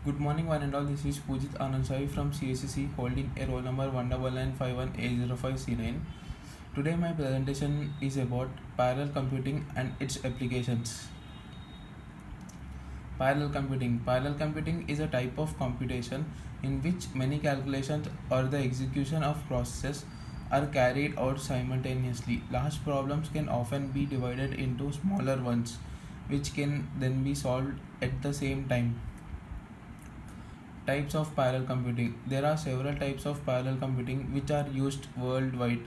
Good morning, one and all. This is Pujit Anand from CSCC holding a roll number 19951A05C9. Today, my presentation is about parallel computing and its applications. Parallel computing. Parallel computing is a type of computation in which many calculations or the execution of processes are carried out simultaneously. Large problems can often be divided into smaller ones, which can then be solved at the same time. Types of parallel computing. There are several types of parallel computing which are used worldwide.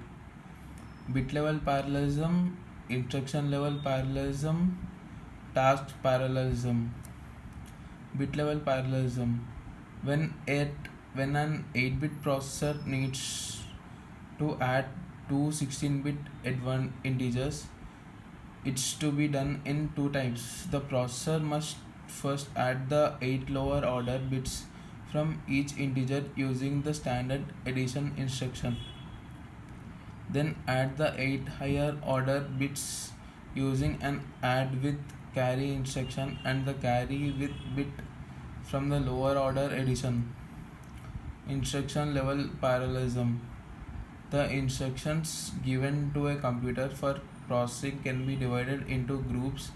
Bit level parallelism, instruction level parallelism, task parallelism. Bit level parallelism. When an 8-bit processor needs to add two 16-bit integers, it's to be done in two types. The processor must first add the 8 lower order bits from each integer using the standard addition instruction. Then add the 8 higher order bits using an add with carry instruction and the carry with bit from the lower order addition. Instruction level parallelism. The instructions given to a computer for processing can be divided into groups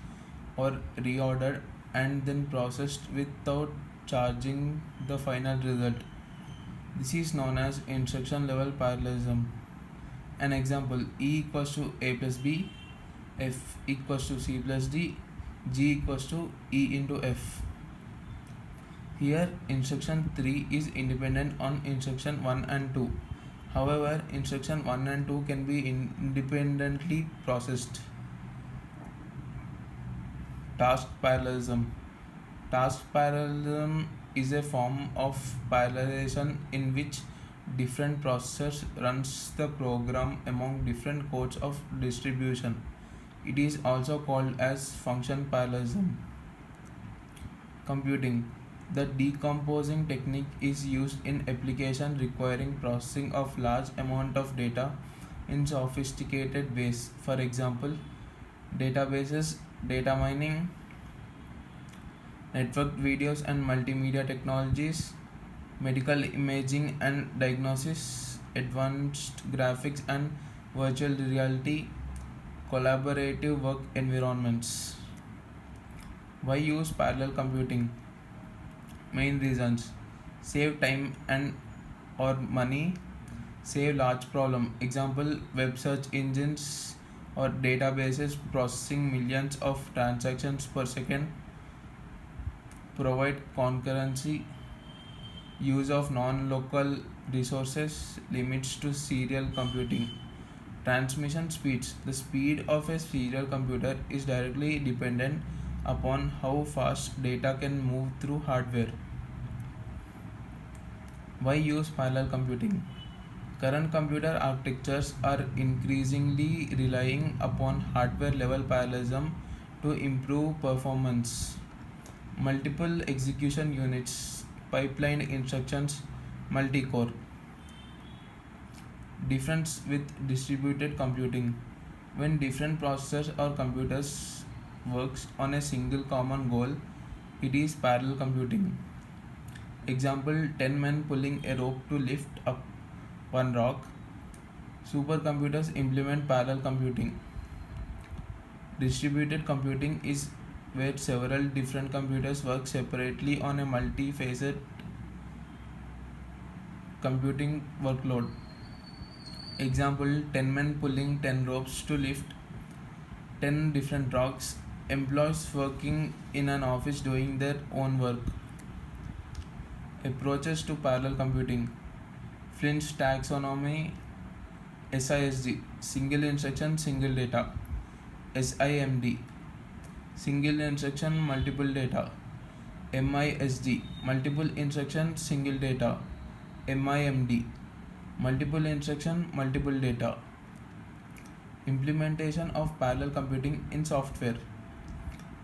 or reordered and then processed without charging the final result. This is known as instruction level parallelism. An example: E equals to A plus B, F equals to C plus D, G equals to E into F. Here, instruction 3 is independent on instruction 1 and 2. However, instruction 1 and 2 can be independently processed. Task parallelism. Task parallelism is a form of parallelization in which different processors runs the program among different codes of distribution. It is also called as function parallelism. Computing. The decomposing technique is used in application requiring processing of large amount of data in sophisticated ways. For example, databases, data mining, network videos and multimedia technologies, medical imaging and diagnosis, advanced graphics and virtual reality, collaborative work environments. Why use parallel computing? Main reasons: save time and or money, save large problem. Example: web search engines or databases processing millions of transactions per second. Provide concurrency, use of non-local resources, limits to serial computing. Transmission speeds. The speed of a serial computer is directly dependent upon how fast data can move through hardware. Why use parallel computing? Current computer architectures are increasingly relying upon hardware level parallelism to improve performance. Multiple execution units, pipeline instructions, multi-core. Difference with distributed computing. When different processors or computers works on a single common goal, it is parallel computing. Example: 10 men pulling a rope to lift up one rock. Supercomputers implement parallel computing. Distributed computing is where several different computers work separately on a multi-phased computing workload. Example: 10 men pulling 10 ropes to lift 10 different rocks. Employees working in an office doing their own work. Approaches to parallel computing. Flint's taxonomy. SISD, single instruction, single data. SIMD, single instruction, multiple data. MISD, multiple instruction, single data. MIMD, multiple instruction, multiple data. Implementation of parallel computing in software.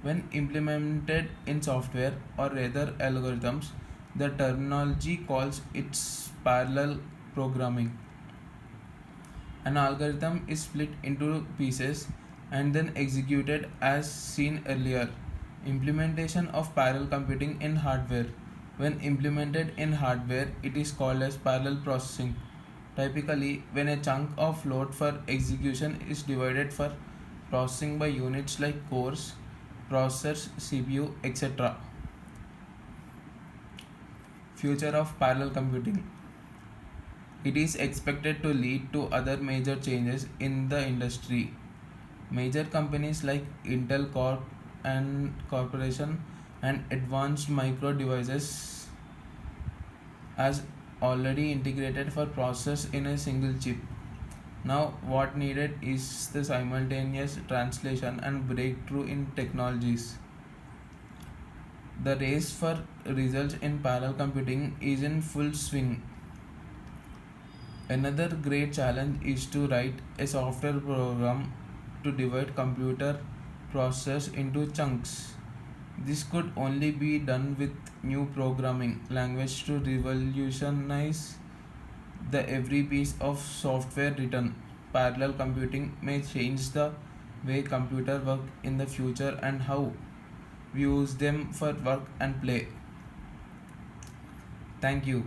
When implemented in software or rather algorithms, the terminology calls it parallel programming. An algorithm is split into pieces and then executed as seen earlier. Implementation of parallel computing in hardware. When implemented in hardware, it is called as parallel processing. Typically, when a chunk of load for execution is divided for processing by units like cores, processors, CPU, etc. Future of parallel computing. It is expected to lead to other major changes in the industry. Major companies like Intel Corp and Corporation and Advanced Micro Devices has already integrated for process in a single chip. Now what needed is the simultaneous translation and breakthrough in technologies. The race for results in parallel computing is in full swing. Another great challenge is to write a software program to divide computer process into chunks. This could only be done with new programming language to revolutionize the every piece of software written. Parallel computing may change the way computer work in the future and how we use them for work and play. Thank you.